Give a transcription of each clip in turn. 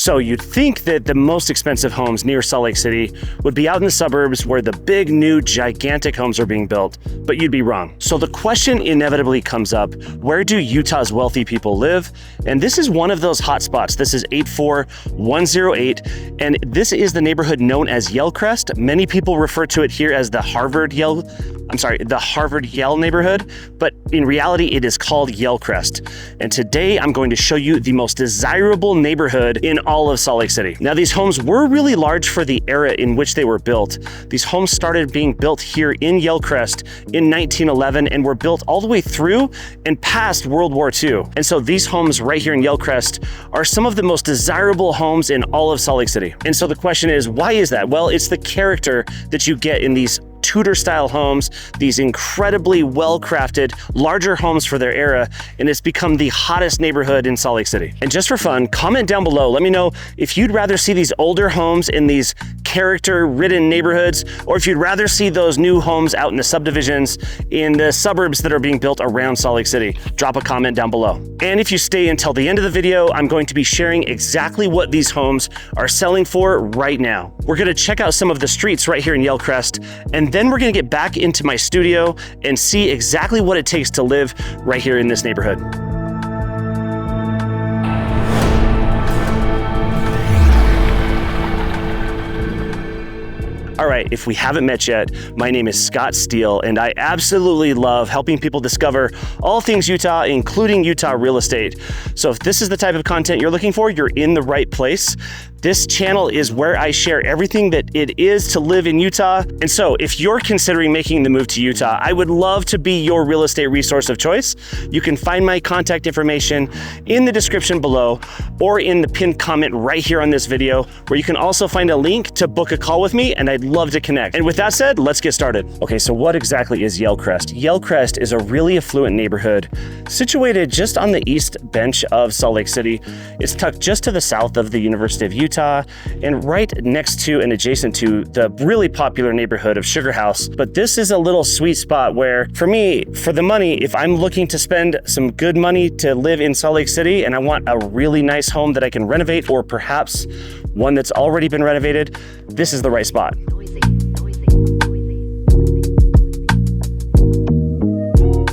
So you'd think that the most expensive homes near Salt Lake City would be out in the suburbs where the big, new, gigantic homes are being built, but you'd be wrong. So the question inevitably comes up, where do Utah's wealthy people live? And this is one of those hotspots. This is 84108, and this is the neighborhood known as Yalecrest. Many people refer to it here as the Harvard Yale neighborhood, but in reality, it is called Yalecrest. And today I'm going to show you the most desirable neighborhood in all of Salt Lake City. Now, these homes were really large for the era in which they were built. These homes started being built here in Yalecrest in 1911 and were built all the way through and past World War II. And so these homes right here in Yalecrest are some of the most desirable homes in all of Salt Lake City. And so the question is, why is that? Well, it's the character that you get in these Tudor style homes, these incredibly well-crafted, larger homes for their era, and it's become the hottest neighborhood in Salt Lake City. And just for fun, comment down below, let me know if you'd rather see these older homes in these character-ridden neighborhoods, or if you'd rather see those new homes out in the subdivisions in the suburbs that are being built around Salt Lake City. Drop a comment down below. And if you stay until the end of the video, I'm going to be sharing exactly what these homes are selling for right now. We're gonna check out some of the streets right here in Yalecrest, and then we're gonna get back into my studio and see exactly what it takes to live right here in this neighborhood. All right, if we haven't met yet, my name is Steele, and I absolutely love helping people discover all things Utah, including Utah real estate. So if this is the type of content you're looking for, you're in the right place. This channel is where I share everything that it is to live in Utah. And so if you're considering making the move to Utah, I would love to be your real estate resource of choice. You can find my contact information in the description below or in the pinned comment right here on this video, where you can also find a link to book a call with me, and I'd love to connect. And with that said, let's get started. Okay, so what exactly is Yalecrest? Yalecrest is a really affluent neighborhood situated just on the east bench of Salt Lake City. It's tucked just to the south of the University of Utah, and right next to and adjacent to the really popular neighborhood of Sugarhouse. But this is a little sweet spot where, for me, for the money, if I'm looking to spend some good money to live in Salt Lake City and I want a really nice home that I can renovate, or perhaps one that's already been renovated, this is the right spot.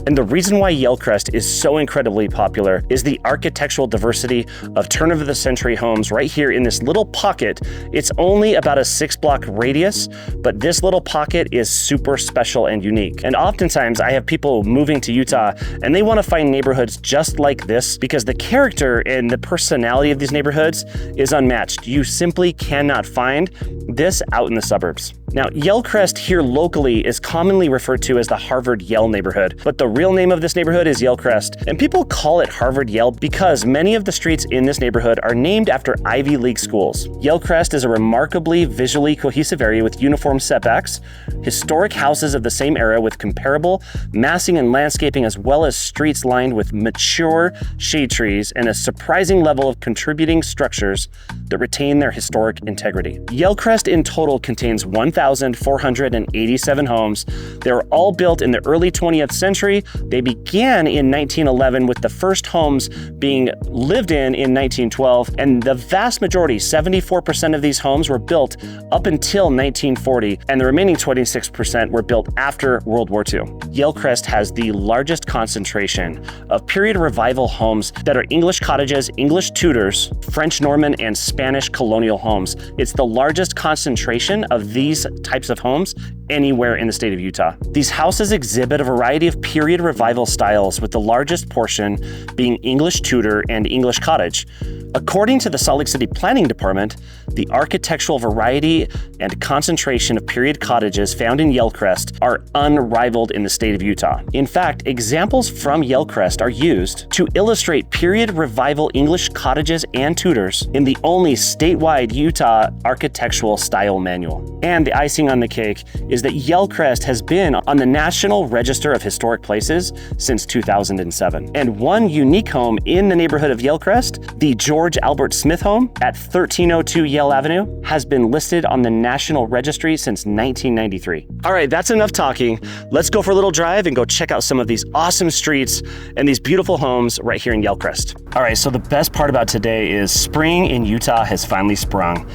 And the reason why Yalecrest is so incredibly popular is the architectural diversity of turn-of-the-century homes right here in this little pocket. It's only about a 6-block radius, but this little pocket is super special and unique. And oftentimes I have people moving to Utah and they want to find neighborhoods just like this because the character and the personality of these neighborhoods is unmatched. You simply cannot find this out in the suburbs. Now, Yalecrest here locally is commonly referred to as the Harvard Yale neighborhood, but the real name of this neighborhood is Yalecrest, and people call it Harvard Yale because many of the streets in this neighborhood are named after Ivy League schools. Yalecrest is a remarkably visually cohesive area with uniform setbacks, historic houses of the same era with comparable massing and landscaping, as well as streets lined with mature shade trees and a surprising level of contributing structures that retain their historic integrity. Yalecrest in total contains 1,487 homes. They were all built in the early 20th century. They began in 1911 with the first homes being lived in 1912, and the vast majority, 74% of these homes were built up until 1940, and the remaining 26% were built after World War II. Yalecrest has the largest concentration of period revival homes that are English cottages, English Tudors, French Norman, and Spanish colonial homes. It's the largest concentration of these types of homes anywhere in the state of Utah. These houses exhibit a variety of period revival styles, with the largest portion being English Tudor and English cottage. According to the Salt Lake City Planning Department, the architectural variety and concentration of period cottages found in Yalecrest are unrivaled in the state of Utah. In fact, examples from Yalecrest are used to illustrate period revival English cottages and Tudors in the only statewide Utah architectural style manual. And the icing on the cake is is that Yalecrest has been on the National Register of Historic Places since 2007. And one unique home in the neighborhood of Yalecrest, the George Albert Smith home at 1302 Yale Avenue, has been listed on the National Registry since 1993. All right, that's enough talking. Let's go for a little drive and go check out some of these awesome streets and these beautiful homes right here in Yalecrest. All right, so the best part about today is spring in Utah has finally sprung.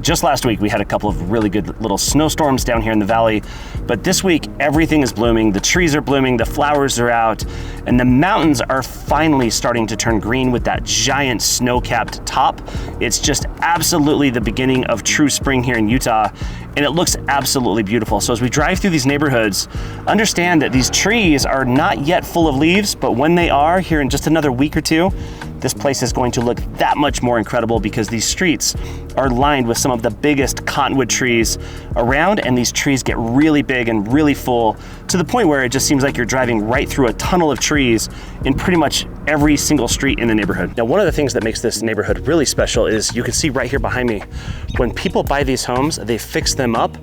Just last week, we had a couple of really good little snowstorms down here in the valley, but this week, everything is blooming. The trees are blooming, the flowers are out, and the mountains are finally starting to turn green with that giant snow-capped top. It's just absolutely the beginning of true spring here in Utah, and it looks absolutely beautiful. So as we drive through these neighborhoods, understand that these trees are not yet full of leaves, but when they are here in just another week or two, this place is going to look that much more incredible because these streets are lined with some of the biggest cottonwood trees around, and these trees get really big and really full to the point where it just seems like you're driving right through a tunnel of trees in pretty much every single street in the neighborhood. Now, one of the things that makes this neighborhood really special is you can see right here behind me, when people buy these homes, they fix them up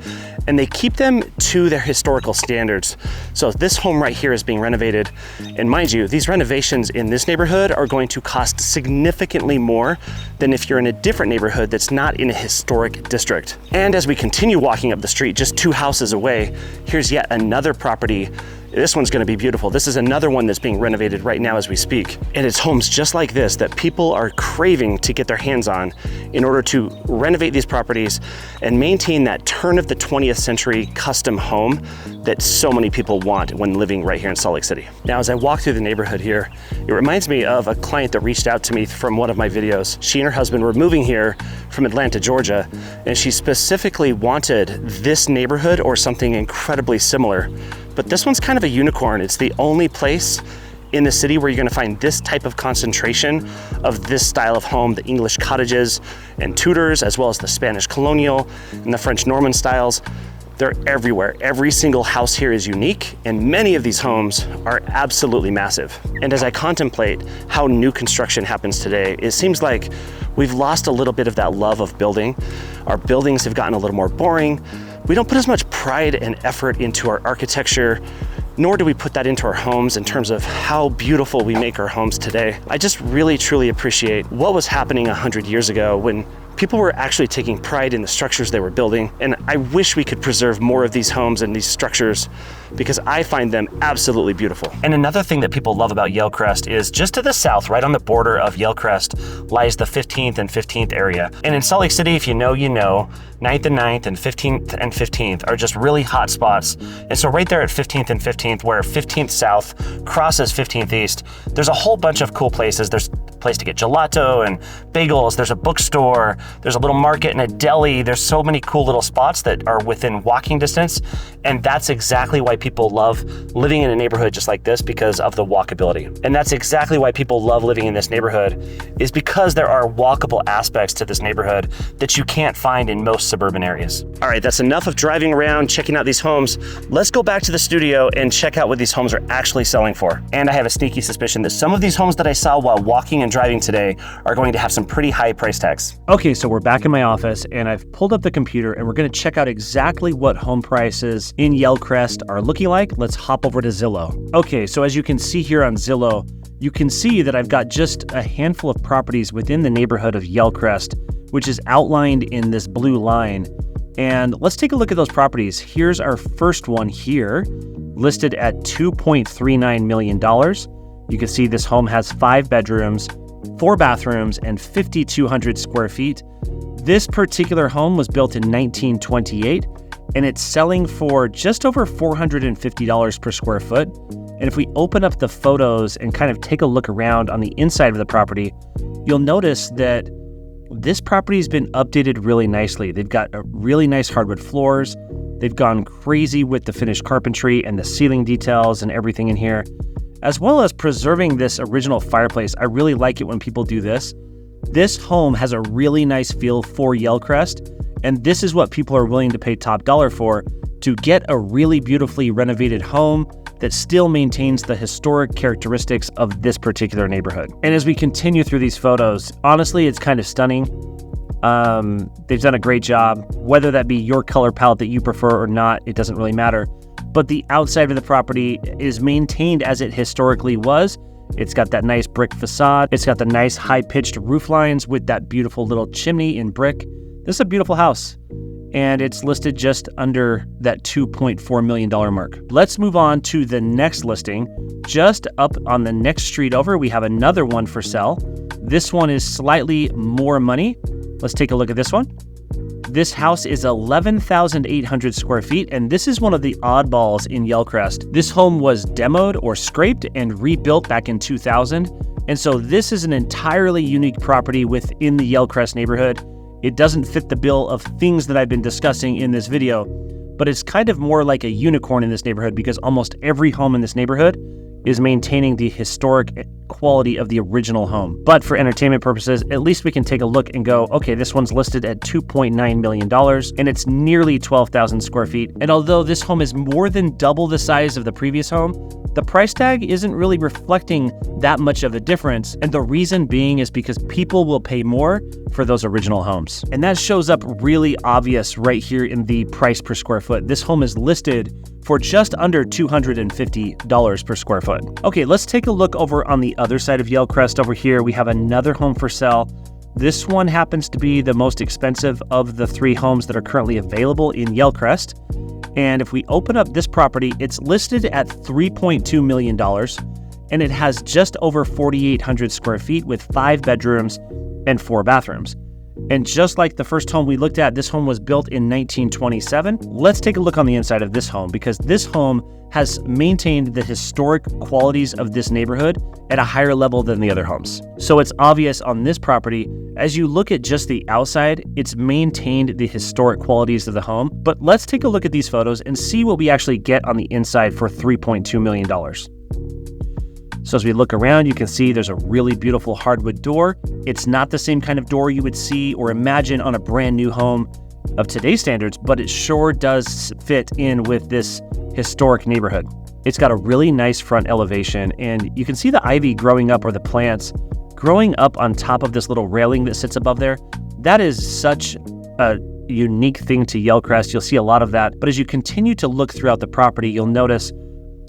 and they keep them to their historical standards. So this home right here is being renovated, and mind you, these renovations in this neighborhood are going to cost significantly more than if you're in a different neighborhood that's not in a historic district. And as we continue walking up the street, just 2 houses away, here's yet another property. This one's gonna be beautiful. This is another one that's being renovated right now as we speak. And it's homes just like this that people are craving to get their hands on in order to renovate these properties and maintain that turn of the 20th century custom home that so many people want when living right here in Salt Lake City. Now, as I walk through the neighborhood here, it reminds me of a client that reached out to me from one of my videos. She and her husband were moving here from Atlanta, Georgia, and she specifically wanted this neighborhood or something incredibly similar. But this one's kind of a unicorn. It's the only place in the city where you're gonna find this type of concentration of this style of home, the English cottages and Tudors, as well as the Spanish colonial and the French Norman styles. They're everywhere. Every single house here is unique, and many of these homes are absolutely massive. And as I contemplate how new construction happens today, it seems like we've lost a little bit of that love of building. Our buildings have gotten a little more boring. We don't put as much pride and effort into our architecture, nor do we put that into our homes in terms of how beautiful we make our homes today. I just really, truly appreciate what was happening 100 years ago when people were actually taking pride in the structures they were building. And I wish we could preserve more of these homes and these structures because I find them absolutely beautiful. And another thing that people love about Yalecrest is just to the south, right on the border of Yalecrest, lies the 15th and 15th area. And in Salt Lake City, if you know, you know, 9th and 9th and 15th and 15th are just really hot spots. And so right there at 15th and 15th, where 15th South crosses 15th East, there's a whole bunch of cool places. There's a place to get gelato and bagels. There's a bookstore. There's a little market and a deli. There's so many cool little spots that are within walking distance. And that's exactly why people love living in a neighborhood just like this, because of the walkability. And that's exactly why people love living in this neighborhood, is because there are walkable aspects to this neighborhood that you can't find in most suburban areas. All right, that's enough of driving around, checking out these homes. Let's go back to the studio and check out what these homes are actually selling for. And I have a sneaky suspicion that some of these homes that I saw while walking and driving today are going to have some pretty high price tags. Okay, so we're back in my office and I've pulled up the computer and we're gonna check out exactly what home prices in Yalecrest are looking like. Let's hop over to Zillow. Okay, so as you can see here on Zillow, you can see that I've got just a handful of properties within the neighborhood of Yalecrest, which is outlined in this blue line. And let's take a look at those properties. Here's our first one here, listed at $2.39 million. You can see this home has 5 bedrooms, 4 bathrooms, and 5,200 square feet. This particular home was built in 1928, and it's selling for just over $450 per square foot. And if we open up the photos and kind of take a look around on the inside of the property, you'll notice that this property's been updated really nicely. They've got really nice hardwood floors. They've gone crazy with the finished carpentry and the ceiling details and everything in here, as well as preserving this original fireplace. I really like it when people do this. This home has a really nice feel for Yalecrest, and this is what people are willing to pay top dollar for, to get a really beautifully renovated home that still maintains the historic characteristics of this particular neighborhood. And as we continue through these photos, honestly, it's kind of stunning. They've done a great job. Whether that be your color palette that you prefer or not, it doesn't really matter. But the outside of the property is maintained as it historically was. It's got that nice brick facade. It's got the nice high-pitched roof lines with that beautiful little chimney in brick. This is a beautiful house, and it's listed just under that $2.4 million mark. Let's move on to the next listing. Just up on the next street over, we have another one for sale. This one is slightly more money. Let's take a look at this one. This house is 11,800 square feet, and this is one of the oddballs in Yalecrest. This home was demoed or scraped and rebuilt back in 2000, and so this is an entirely unique property within the Yalecrest neighborhood. It doesn't fit the bill of things that I've been discussing in this video, but it's kind of more like a unicorn in this neighborhood because almost every home in this neighborhood is maintaining the historic quality of the original home. But for entertainment purposes, at least we can take a look and go, okay, this one's listed at $2.9 million and it's nearly 12,000 square feet. And although this home is more than double the size of the previous home, the price tag isn't really reflecting that much of a difference. And the reason being is because people will pay more for those original homes. And that shows up really obvious right here in the price per square foot. This home is listed for just under $250 per square foot. Okay, let's take a look over on the other side of Yalecrest. Over here, we have another home for sale. This one happens to be the most expensive of the three homes that are currently available in Yalecrest. And if we open up this property, it's listed at $3.2 million, and it has just over 4,800 square feet with 5 bedrooms and 4 bathrooms. And just like the first home we looked at, this home was built in 1927. Let's take a look on the inside of this home because this home has maintained the historic qualities of this neighborhood at a higher level than the other homes. So it's obvious on this property, as you look at just the outside, it's maintained the historic qualities of the home. But let's take a look at these photos and see what we actually get on the inside for $3.2 million. So as we look around, you can see there's a really beautiful hardwood door. It's not the same kind of door you would see or imagine on a brand new home of today's standards, but it sure does fit in with this historic neighborhood. It's got a really nice front elevation, and you can see the ivy growing up, or the plants growing up on top of this little railing that sits above there. That is such a unique thing to Yalecrest. You'll see a lot of that, but as you continue to look throughout the property, you'll notice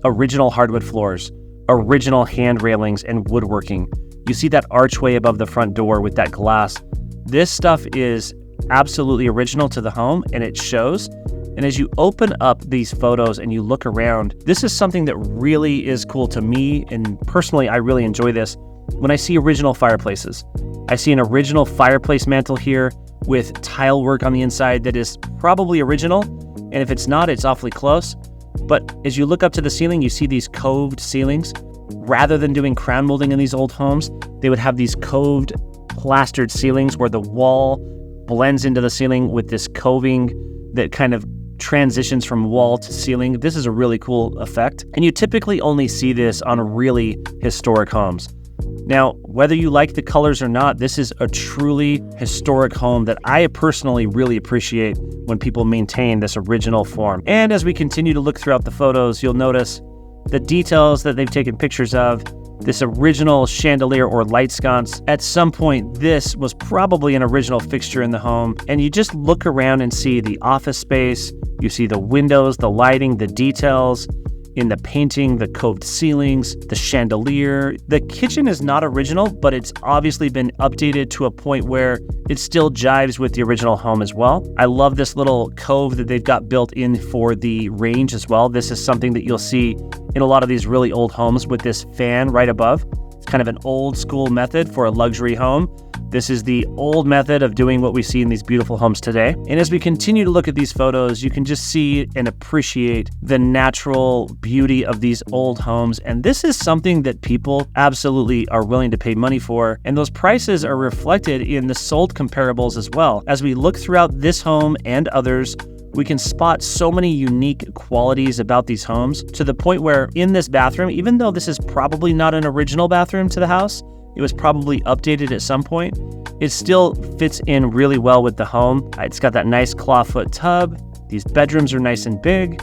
original hardwood floors, original hand railings and woodworking. You see that archway above the front door with that glass. This stuff is absolutely original to the home, and it shows. And as you open up these photos and you look around, this is something that really is cool to me, and personally, I really enjoy this. When I see original fireplaces, I see an original fireplace mantle here with tile work on the inside that is probably original, and if it's not, it's awfully close. But as you look up to the ceiling, you see these coved ceilings. Rather than doing crown molding in these old homes, they would have these coved plastered ceilings where the wall blends into the ceiling with this coving that kind of transitions from wall to ceiling. This is a really cool effect, and you typically only see this on really historic homes. Now, whether you like the colors or not, this is a truly historic home that I personally really appreciate when people maintain this original form. And as we continue to look throughout the photos, you'll notice the details that they've taken pictures of, this original chandelier or light sconce. At some point, this was probably an original fixture in the home, and you just look around and see the office space, you see the windows, the lighting, the details in the painting, the coved ceilings, the chandelier. The kitchen is not original, but it's obviously been updated to a point where it still jives with the original home as well. I love this little cove that they've got built in for the range as well. This is something that you'll see in a lot of these really old homes with this fan right above. It's kind of an old school method for a luxury home. This is the old method of doing what we see in these beautiful homes today. And as we continue to look at these photos, you can just see and appreciate the natural beauty of these old homes. And this is something that people absolutely are willing to pay money for. And those prices are reflected in the sold comparables as well. As we look throughout this home and others, we can spot so many unique qualities about these homes to the point where in this bathroom, even though this is probably not an original bathroom to the house, it was probably updated at some point, it still fits in really well with the home. It's got that nice clawfoot tub. These bedrooms are nice and big.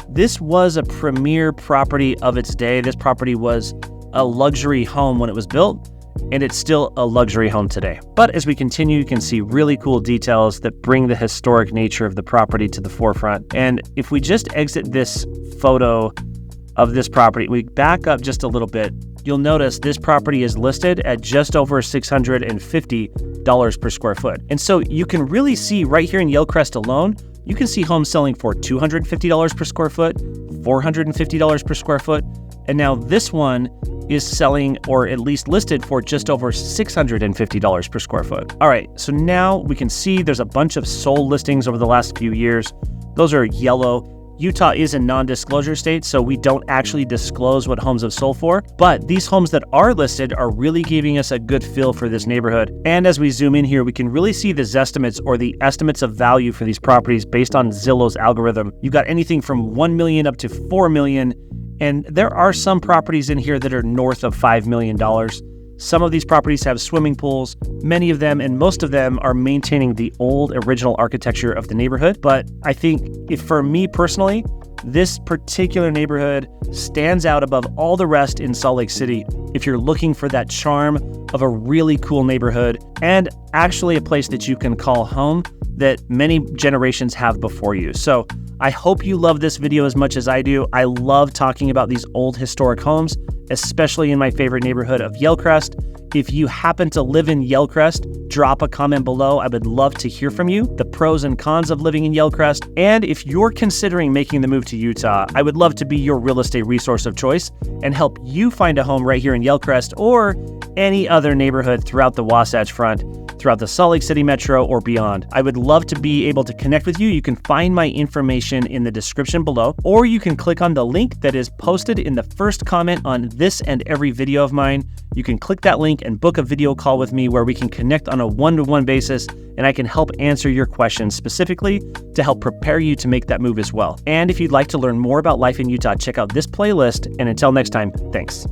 This was a premier property of its day. This property was a luxury home when it was built, and it's still a luxury home today. But as we continue, you can see really cool details that bring the historic nature of the property to the forefront. And if we just exit this photo of this property, we back up just a little bit, you'll notice this property is listed at just over $650 per square foot. And so you can really see right here in Yalecrest alone, you can see homes selling for $250 per square foot, $450 per square foot, and now this one is selling, or at least listed, for just over $650 per square foot. All right, so now we can see there's a bunch of sold listings over the last few years. Those are yellow. Utah is a non-disclosure state, so we don't actually disclose what homes have sold for, but these homes that are listed are really giving us a good feel for this neighborhood. And as we zoom in here, we can really see the Zestimates, or the estimates of value for these properties based on Zillow's algorithm. You got anything from 1 million up to 4 million, and there are some properties in here that are north of $5 million. Some of these properties have swimming pools. Many of them, and most of them, are maintaining the old original architecture of the neighborhood. But I think, if for me personally, this particular neighborhood stands out above all the rest in Salt Lake City if you're looking for that charm of a really cool neighborhood, and actually a place that you can call home that many generations have before you. So I hope you love this video as much as I do. I love talking about these old historic homes, especially in my favorite neighborhood of Yalecrest. If you happen to live in Yalecrest, drop a comment below. I would love to hear from you, the pros and cons of living in Yalecrest. And if you're considering making the move to Utah, I would love to be your real estate resource of choice and help you find a home right here in Yalecrest or any other neighborhood throughout the Wasatch Front, throughout the Salt Lake City Metro or beyond. I would love to be able to connect with you. You can find my information in the description below, or you can click on the link that is posted in the first comment on this and every video of mine. You can click that link and book a video call with me where we can connect on a one-to-one basis, and I can help answer your questions specifically to help prepare you to make that move as well. And if you'd like to learn more about life in Utah, check out this playlist. And until next time, thanks.